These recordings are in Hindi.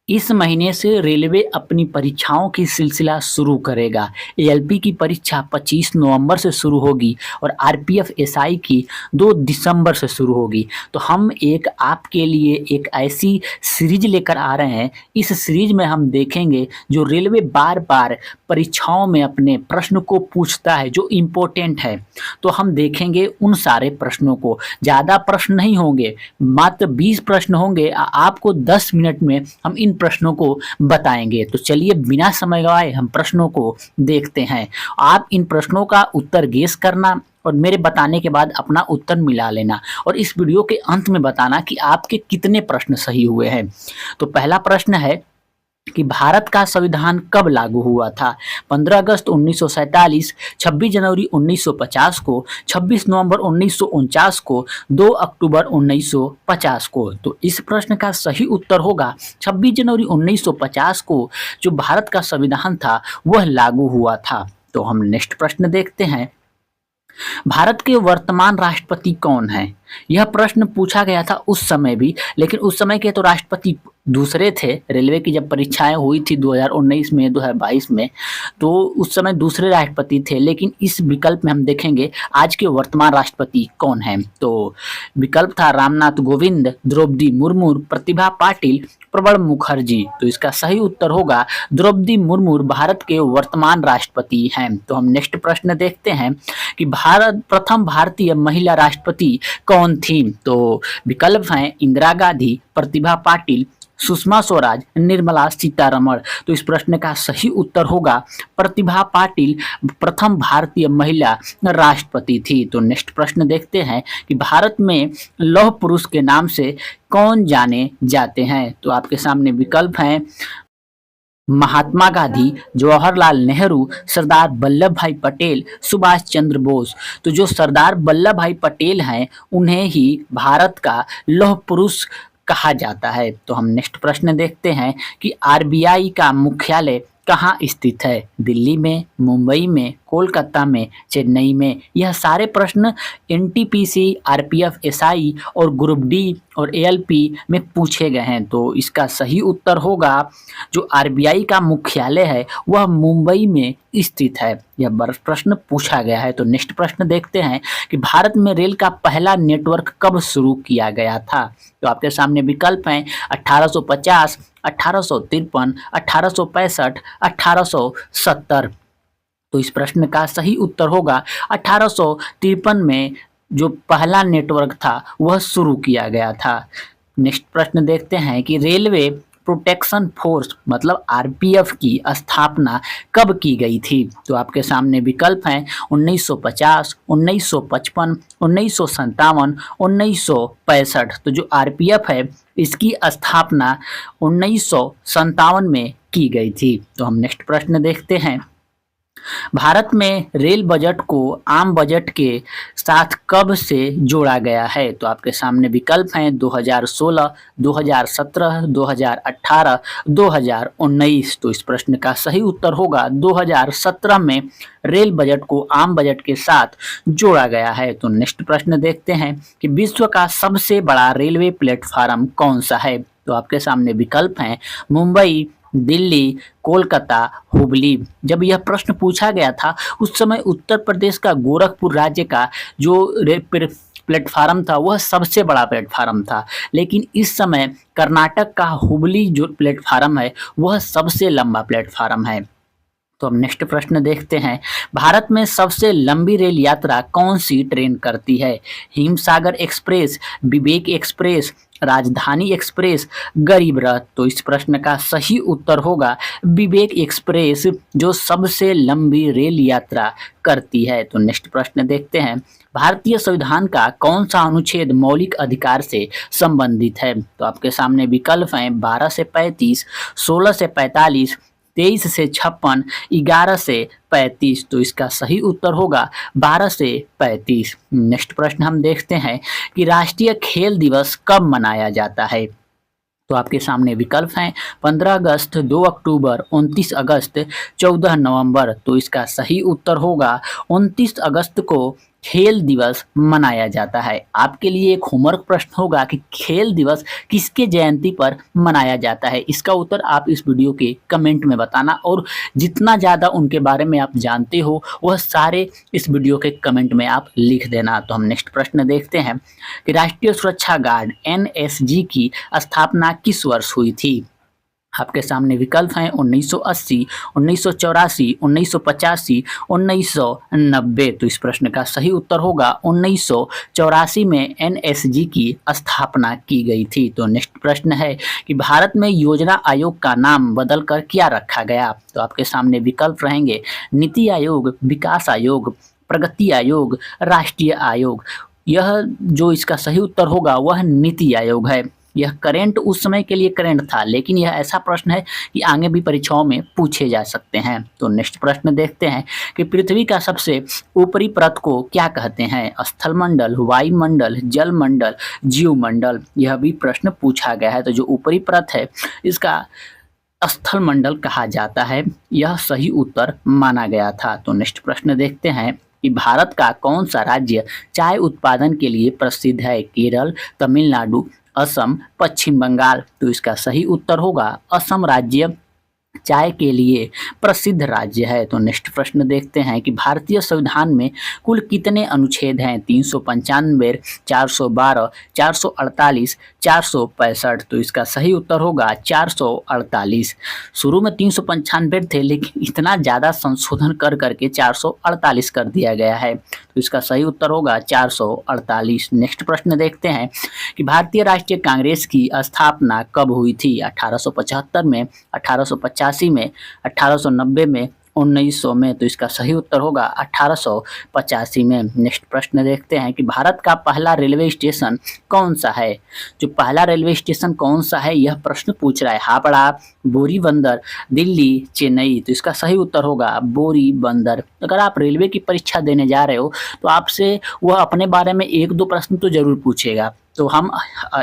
इस महीने से रेलवे अपनी परीक्षाओं की सिलसिला शुरू करेगा। एएलपी की परीक्षा 25 नवंबर से शुरू होगी और आरपीएफ एसआई की 2 दिसंबर से शुरू होगी। तो हम एक आपके लिए एक ऐसी सीरीज लेकर आ रहे हैं। इस सीरीज में हम देखेंगे जो रेलवे बार-बार परीक्षाओं में अपने प्रश्न को पूछता है जो इम्पोर्टेंट है। तो हम देखेंगे उन सारे प्रश्नों को। ज़्यादा प्रश्न नहीं होंगे, मात्र 20 प्रश्न होंगे। आपको 10 मिनट में हम इन प्रश्नों को बताएंगे। तो चलिए बिना समय गवाए हम प्रश्नों को देखते हैं। आप इन प्रश्नों का उत्तर गेस करना और मेरे बताने के बाद अपना उत्तर मिला लेना और इस वीडियो के अंत में बताना कि आपके कितने प्रश्न सही हुए हैं। तो पहला प्रश्न है कि भारत का संविधान कब लागू हुआ था? 15 अगस्त 1947, 26 जनवरी 1950 को, 26 नवंबर 1949 को, 2 अक्टूबर 1950 को। तो इस प्रश्न का सही उत्तर होगा 26 जनवरी 1950 को जो भारत का संविधान था वह लागू हुआ था। तो हम नेक्स्ट प्रश्न देखते हैं। भारत के वर्तमान राष्ट्रपति कौन हैं? यह प्रश्न पूछा गया था उस समय भी, लेकिन उस समय के तो राष्ट्रपति दूसरे थे। रेलवे की जब परीक्षाएं हुई थी 2019 में 2022 में, तो उस समय दूसरे राष्ट्रपति थे। लेकिन इस विकल्प में हम देखेंगे आज के वर्तमान राष्ट्रपति कौन हैं। तो विकल्प था रामनाथ कोविंद, द्रौपदी मुर्मू, प्रतिभा पाटिल, प्रणब मुखर्जी। तो इसका सही उत्तर होगा द्रौपदी मुर्मू भारत के वर्तमान राष्ट्रपति हैं। तो हम नेक्स्ट प्रश्न देखते हैं कि प्रथम भारतीय महिला राष्ट्रपति कौन थी? तो विकल्प हैं इंदिरा गांधी, प्रतिभा पाटिल, सुषमा स्वराज, निर्मला सीतारमण। तो इस प्रश्न का सही उत्तर होगा प्रतिभा पाटिल प्रथम भारतीय महिला राष्ट्रपति थी। तो नेक्स्ट प्रश्न देखते हैं कि भारत में लौह पुरुष के नाम से कौन जाने जाते हैं? तो आपके सामने विकल्प हैं महात्मा गांधी, जवाहरलाल नेहरू, सरदार वल्लभ भाई पटेल, सुभाष चंद्र बोस। तो जो सरदार वल्लभ भाई पटेल हैं उन्हें ही भारत का लौह पुरुष कहा जाता है। तो हम नेक्स्ट प्रश्न देखते हैं कि आरबीआई का मुख्यालय कहाँ स्थित है? दिल्ली में, मुंबई में, कोलकाता में, चेन्नई में। यह सारे प्रश्न एनटीपीसी, आरपीएफ एसआई और ग्रुप डी और एएलपी में पूछे गए हैं। तो इसका सही उत्तर होगा जो आरबीआई का मुख्यालय है वह मुंबई में स्थित है। यह प्रश्न पूछा गया है। तो नेक्स्ट प्रश्न देखते हैं कि भारत में रेल का पहला नेटवर्क कब शुरू किया गया था? तो आपके सामने विकल्प हैं 1850, 1853, 1865, 1870। तो इस प्रश्न का सही उत्तर होगा 1853 में जो पहला नेटवर्क था वह शुरू किया गया था। नेक्स्ट प्रश्न देखते हैं कि रेलवे प्रोटेक्शन फोर्स मतलब आरपीएफ की स्थापना कब की गई थी? तो आपके सामने विकल्प हैं 1950, 1955, 1957, 1965। तो जो आरपीएफ है इसकी स्थापना 1957 में की गई थी। तो हम नेक्स्ट प्रश्न देखते हैं। भारत में रेल बजट को आम बजट के साथ कब से जोड़ा गया है? तो आपके सामने विकल्प हैं 2016, 2017, 2018, 2019। तो इस प्रश्न का सही उत्तर होगा 2017 में रेल बजट को आम बजट के साथ जोड़ा गया है। तो नेक्स्ट प्रश्न देखते हैं कि विश्व का सबसे बड़ा रेलवे प्लेटफार्म कौन सा है? तो आपके सामने विकल्प हैं मुंबई, दिल्ली, कोलकाता, हुबली। जब यह प्रश्न पूछा गया था उस समय उत्तर प्रदेश का गोरखपुर राज्य का जो प्लेटफार्म था वह सबसे बड़ा प्लेटफार्म था, लेकिन इस समय कर्नाटक का हुबली जो प्लेटफार्म है वह सबसे लंबा प्लेटफार्म है। तो हम नेक्स्ट प्रश्न देखते हैं। भारत में सबसे लंबी रेल यात्रा कौन सी ट्रेन करती है? हिमसागर एक्सप्रेस, विवेक एक्सप्रेस, राजधानी एक्सप्रेस, गरीब रथ। तो इस प्रश्न का सही उत्तर होगा विवेक एक्सप्रेस जो सबसे लंबी रेल यात्रा करती है। तो नेक्स्ट प्रश्न देखते हैं। भारतीय संविधान का कौन सा अनुच्छेद मौलिक अधिकार से संबंधित है? तो आपके सामने विकल्प हैं 12 से 35, 16 से 45, 23 से 56, 11 से 35। तो इसका सही उत्तर होगा 12 से 35। नेक्स्ट प्रश्न हम देखते हैं कि राष्ट्रीय खेल दिवस कब मनाया जाता है? तो आपके सामने विकल्प हैं 15 अगस्त, 2 अक्टूबर, 29 अगस्त, 14 नवंबर। तो इसका सही उत्तर होगा 29 अगस्त को खेल दिवस मनाया जाता है? आपके लिए एक होमवर्क प्रश्न होगा कि खेल दिवस किसके जयंती पर मनाया जाता है? इसका उत्तर आप इस वीडियो के कमेंट में बताना और जितना ज़्यादा उनके बारे में आप जानते हो वह सारे इस वीडियो के कमेंट में आप लिख देना। तो हम नेक्स्ट प्रश्न देखते हैं कि राष्ट्रीय सुरक्षा गार्ड एनएसजी की स्थापना किस वर्ष हुई थी? आपके सामने विकल्प हैं 1980, 1984, 1985, 1990। तो इस प्रश्न का सही उत्तर होगा 1984 में एनएसजी की स्थापना की गई थी। तो नेक्स्ट प्रश्न है कि भारत में योजना आयोग का नाम बदलकर क्या रखा गया? तो आपके सामने विकल्प रहेंगे नीति आयोग, विकास आयोग, प्रगति आयोग, राष्ट्रीय आयोग। यह जो इसका सही उत्तर होगा वह नीति आयोग है। यह करेंट उस समय के लिए करेंट था, लेकिन यह ऐसा प्रश्न है कि आगे भी परीक्षाओं में पूछे जा सकते हैं। तो नेक्स्ट प्रश्न देखते हैं कि पृथ्वी का सबसे ऊपरी परत को क्या कहते हैं? स्थलमंडल, वायुमंडल, जलमंडल, जीवमंडल। यह भी प्रश्न पूछा गया है। तो जो ऊपरी परत है इसका स्थलमंडल कहा जाता है। यह सही उत्तर माना गया था। तो नेक्स्ट प्रश्न देखते हैं कि भारत का कौन सा राज्य चाय उत्पादन के लिए प्रसिद्ध है? केरल, तमिलनाडु, असम, पश्चिम बंगाल। तो इसका सही उत्तर होगा असम राज्य चाय के लिए प्रसिद्ध राज्य है। तो नेक्स्ट प्रश्न देखते हैं कि भारतीय संविधान में कुल कितने अनुच्छेद हैं? 395, 412, 448, 465। तो इसका सही उत्तर होगा 448। शुरू में 395 थे, लेकिन इतना ज़्यादा संशोधन कर करके 448 कर दिया गया है। तो इसका सही उत्तर होगा 448। नेक्स्ट प्रश्न देखते हैं कि भारतीय राष्ट्रीय कांग्रेस की स्थापना कब हुई थी? 1875 में, 1885 में, 1890 में, 1900 में। तो इसका सही उत्तर होगा 1885 में। नेक्स्ट प्रश्न देखते हैं कि भारत का पहला रेलवे स्टेशन कौन सा है? जो पहला रेलवे स्टेशन कौन सा है यह प्रश्न पूछ रहा है। हावड़ा, बोरी बंदर, दिल्ली, चेन्नई। तो इसका सही उत्तर होगा बोरी बंदर। अगर आप रेलवे की परीक्षा देने जा रहे हो तो आपसे वह अपने बारे में एक दो प्रश्न तो जरूर पूछेगा। तो हम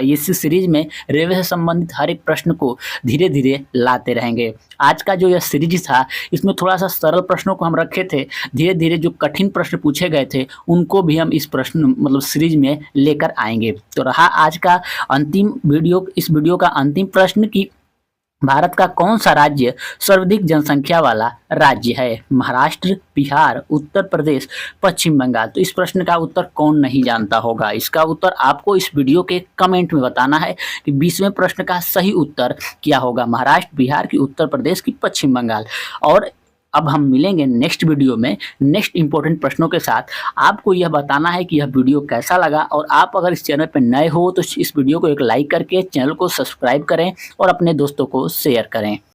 इस सीरीज में रेलवे से संबंधित हर एक प्रश्न को धीरे धीरे लाते रहेंगे। आज का जो यह सीरीज था इसमें थोड़ा सा सरल प्रश्नों को हम रखे थे, धीरे धीरे जो कठिन प्रश्न पूछे गए थे उनको भी हम इस प्रश्न मतलब सीरीज में लेकर आएंगे। तो रहा आज का अंतिम वीडियो, इस वीडियो का अंतिम प्रश्न कि भारत का कौन सा राज्य सर्वाधिक जनसंख्या वाला राज्य है? महाराष्ट्र, बिहार, उत्तर प्रदेश, पश्चिम बंगाल। तो इस प्रश्न का उत्तर कौन नहीं जानता होगा? इसका उत्तर आपको इस वीडियो के कमेंट में बताना है कि 20वें प्रश्न का सही उत्तर क्या होगा? महाराष्ट्र, बिहार की, उत्तर प्रदेश की, पश्चिम बंगाल। और अब हम मिलेंगे नेक्स्ट वीडियो में नेक्स्ट इंपॉर्टेंट प्रश्नों के साथ। आपको यह बताना है कि यह वीडियो कैसा लगा, और आप अगर इस चैनल पर नए हो तो इस वीडियो को एक लाइक करके चैनल को सब्सक्राइब करें और अपने दोस्तों को शेयर करें।